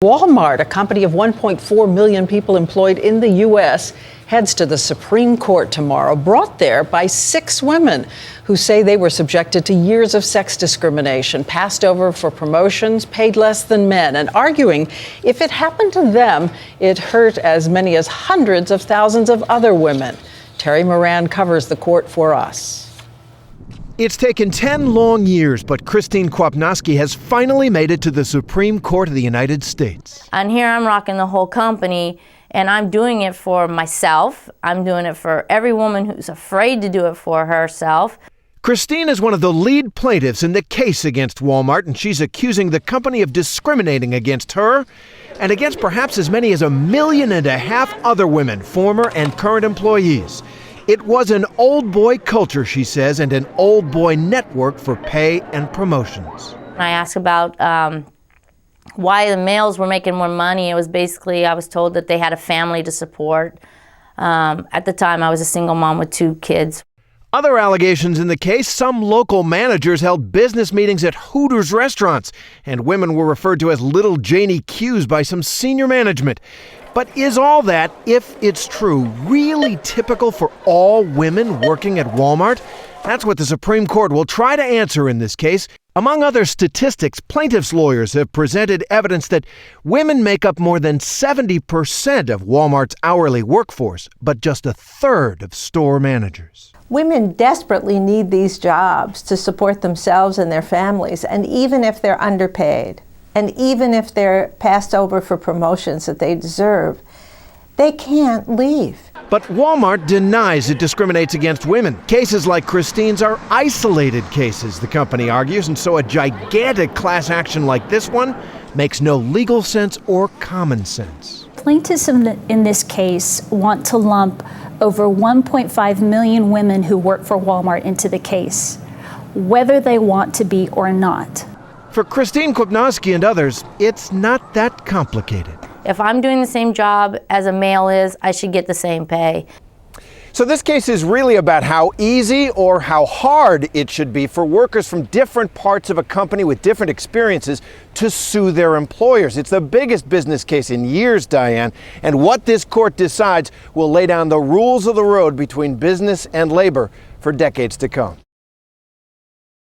Wal-Mart, a company of 1.4 million people employed in the U.S., heads to the Supreme Court tomorrow, brought there by 6 women who say they were subjected to years of sex discrimination, passed over for promotions, paid less than men, and arguing if it happened to them, it hurt as many as hundreds of thousands of other women. Terry Moran covers the court for us. It's taken 10 long years, but Christine Kwapnowski has finally made it to the Supreme Court of the United States. And here I'm rocking the whole company, and I'm doing it for myself. I'm doing it for every woman who's afraid to do it for herself. Christine is one of the lead plaintiffs in the case against Wal-Mart, and she's accusing the company of discriminating against her and against perhaps as many as 1.5 million other women, former and current employees. It was an old boy culture, she says, and an old boy network for pay and promotions. I asked about why the males were making more money. It was basically, I was told that they had a family to support. At the time, I was a single mom with 2 kids. Other allegations in the case: some local managers held business meetings at Hooters restaurants, and women were referred to as little Janie Q's by some senior management. But is all that, if it's true, really typical for all women working at Wal-Mart? That's what the Supreme Court will try to answer in this case. Among other statistics, plaintiffs' lawyers have presented evidence that women make up more than 70% of Wal-Mart's hourly workforce, but just 1/3 of store managers. Women desperately need these jobs to support themselves and their families, and even if they're underpaid, and even if they're passed over for promotions that they deserve, they can't leave. But Wal-Mart denies it discriminates against women. Cases like Christine's are isolated cases, the company argues, and so a gigantic class action like this one makes no legal sense or common sense. Plaintiffs in this case want to lump over 1.5 million women who work for Wal-Mart into the case, whether they want to be or not. For Christine Kwapnowski and others, it's not that complicated. If I'm doing the same job as a male is, I should get the same pay. So this case is really about how easy or how hard it should be for workers from different parts of a company with different experiences to sue their employers. It's the biggest business case in years, Diane, and what this court decides will lay down the rules of the road between business and labor for decades to come.